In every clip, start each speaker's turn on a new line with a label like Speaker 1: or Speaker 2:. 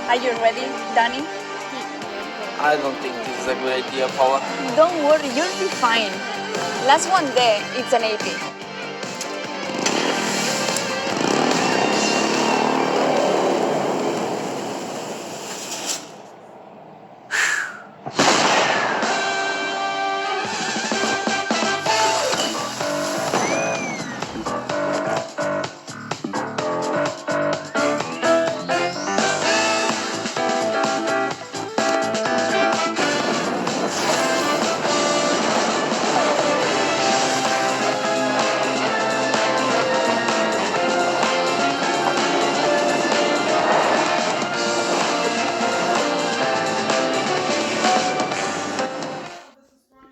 Speaker 1: Are you ready, Danny?
Speaker 2: I don't think this is a good idea, Paula.
Speaker 1: Don't worry, you'll be fine. Last one day, it's an AP.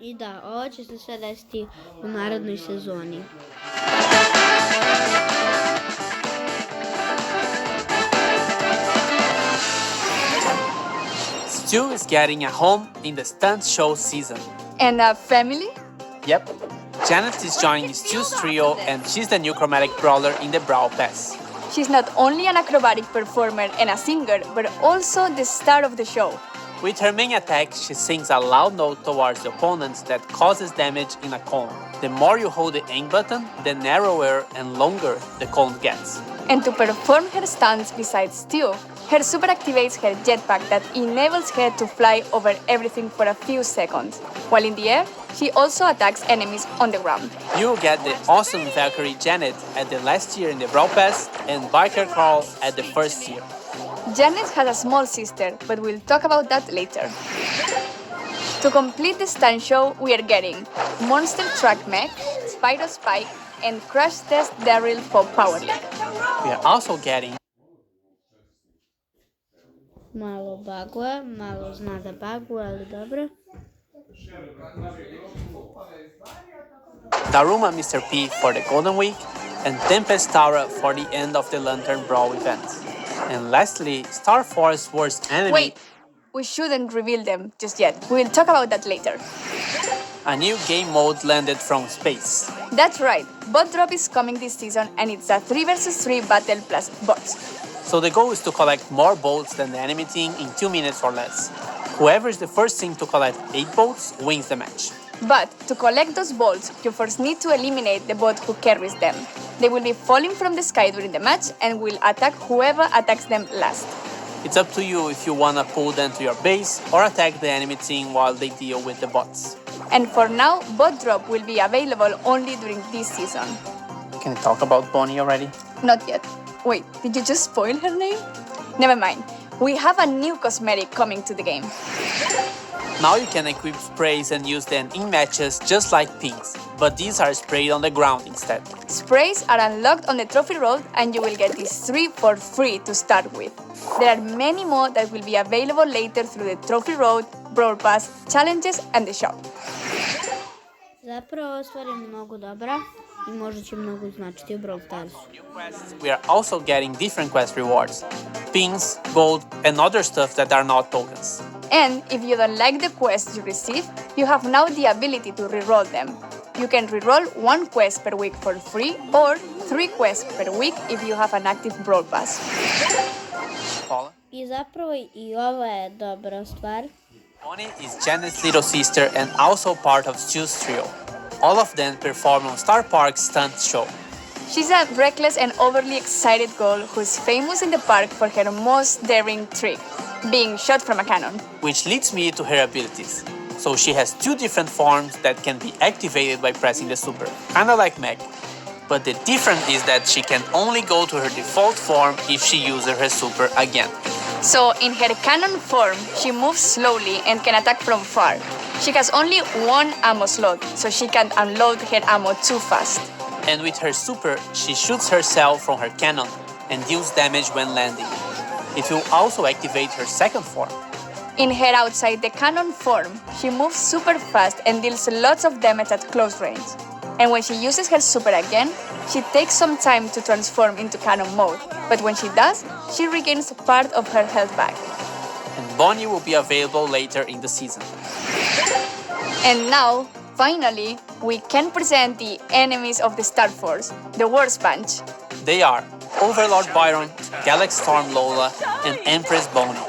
Speaker 3: I da, ovo će se sve desiti u narednoj sezoni.
Speaker 2: Stu is getting a home in the stunt show season.
Speaker 1: And a family?
Speaker 2: Yep. Janet is joining Stu's trio and she's the new chromatic brawler in the Brawl Pass.
Speaker 1: She's not only an acrobatic performer and a singer, but also the star of the show.
Speaker 2: With her main attack, she sings a loud note towards the opponents that causes damage in a cone. The more you hold the aim button, the narrower and longer the cone gets.
Speaker 1: And to perform her stunts besides Stu, her super activates her jetpack that enables her to fly over everything for a few seconds. While in the air, she also attacks enemies on the ground.
Speaker 2: You get the awesome Valkyrie Janet at the last year in the Brawl Pass and Biker Carl at the first year.
Speaker 1: Janet has a small sister, but we'll talk about that later. To complete the stunt show, we are getting Monster Truck Mech, Spyro Spike, and Crash Test Daryl for Power League.
Speaker 2: We are also getting
Speaker 3: Malo baguje, malo zna da baguje, ali dobro.
Speaker 2: Daruma Mr. P for the Golden Week and Tempest Tara for the end of the Lantern Brawl event. And lastly, Star Force Worst Enemy.
Speaker 1: Wait, we shouldn't reveal them just yet. We'll talk about that later.
Speaker 2: A new game mode landed from space.
Speaker 1: That's right, Bot Drop is coming this season and it's a 3 vs 3 battle plus bots.
Speaker 2: So the goal is to collect more bolts than the enemy team in 2 minutes or less. Whoever is the first team to collect 8 bolts wins the match.
Speaker 1: But to collect those bolts, you first need to eliminate the bot who carries them. They will be falling from the sky during the match and will attack whoever attacks them last.
Speaker 2: It's up to you if you wanna pull them to your base or attack the enemy team while they deal with the bots.
Speaker 1: And for now, Bot Drop will be available only during this season.
Speaker 2: Can I talk about Bonnie already?
Speaker 1: Not yet. Wait, did you just spoil her name? Never mind. We have a new cosmetic coming to the game.
Speaker 2: Now you can equip sprays and use them in matches just like pins, but these are sprayed on the ground instead.
Speaker 1: Sprays are unlocked on the trophy road and you will get these 3 for free to start with. There are many more that will be available later through the trophy road, Brawl Pass, challenges and the shop.
Speaker 3: Zapravo stvar je mnogo dobra I možda će mnogo značiti u Brawl Starsu.
Speaker 2: We are also getting different quest rewards, pins, gold, and other stuff that are not tokens.
Speaker 1: And if you don't like the quests you receive, you have now the ability to reroll them. You can reroll 1 quest per week for free or 3 quests per week if you have an active Brawl Pass.
Speaker 2: Paula?
Speaker 3: I zapravo I ovo je dobra stvar.
Speaker 2: Bonnie is Janet's little sister and also part of Stu's trio. All of them perform on Star Park's stunt show.
Speaker 1: She's a reckless and overly excited girl who's famous in the park for her most daring trick, being shot from a cannon.
Speaker 2: Which leads me to her abilities. So she has 2 different forms that can be activated by pressing the super, kinda like Meg. But the difference is that she can only go to her default form if she uses her super again.
Speaker 1: So in her cannon form, she moves slowly and can attack from far. She has only 1 ammo slot, so she can't unload her ammo too fast.
Speaker 2: And with her super, she shoots herself from her cannon and deals damage when landing. It will also activate her second form.
Speaker 1: In her outside the cannon form, she moves super fast and deals lots of damage at close range. And when she uses her super again, she takes some time to transform into cannon mode, but when she does, she regains part of her health back.
Speaker 2: And Bonnie will be available later in the season.
Speaker 1: And now, finally, we can present the enemies of the Star Force, the Worst Bunch.
Speaker 2: They are Overlord Byron, Galaxy Storm Lola, and Empress Bonnie.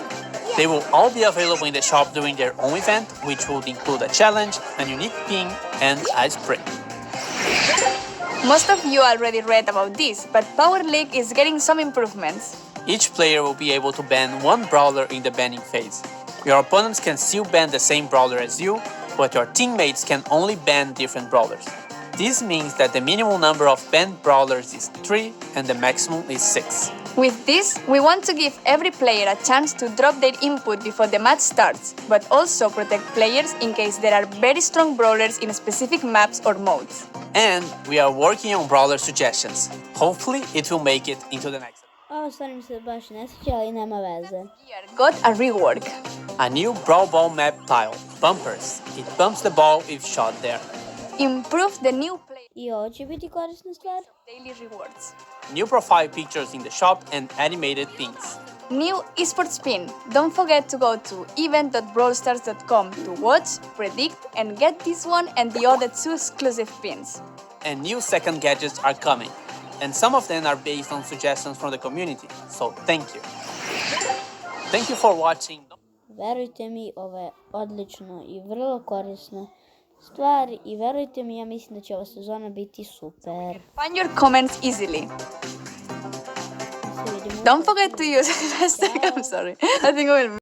Speaker 2: They will all be available in the shop during their own event, which would include a challenge, a unique pin, and a sprint.
Speaker 1: Most of you already read about this, but Power League is getting some improvements.
Speaker 2: Each player will be able to ban one brawler in the banning phase. Your opponents can still ban the same brawler as you, but your teammates can only ban different brawlers. This means that the minimum number of banned brawlers is 3 and the maximum is 6.
Speaker 1: With this, we want to give every player a chance to drop their input before the match starts, but also protect players in case there are very strong brawlers in specific maps or modes.
Speaker 2: And we are working on brawler suggestions. Hopefully it will make it into the next.
Speaker 3: Stvarno mi se baš ne sviđa, ali nema veze.
Speaker 1: Here got a rework.
Speaker 2: A new Brawl Ball map tile, Bumpers. It bumps the ball if shot there.
Speaker 1: Improve the new player
Speaker 3: I ovo će biti korisna stvar.
Speaker 1: daily rewards.
Speaker 2: New profile pictures in the shop and animated pins.
Speaker 1: New esports pin. Don't forget to go to event.brawlstars.com to watch, predict, and get this one and the other 2 exclusive pins.
Speaker 2: And new second gadgets are coming. And some of them are based on suggestions from the community, so thank you. Thank you for watching.
Speaker 3: Verujte mi, ovo je odlično i vrlo korisna stvar i verujte mi, ja mislim da će ova sezona biti super.
Speaker 1: Find your comments easily.
Speaker 3: Se vidimo.
Speaker 1: Don't forget to use hashtag, I'm sorry. I think I will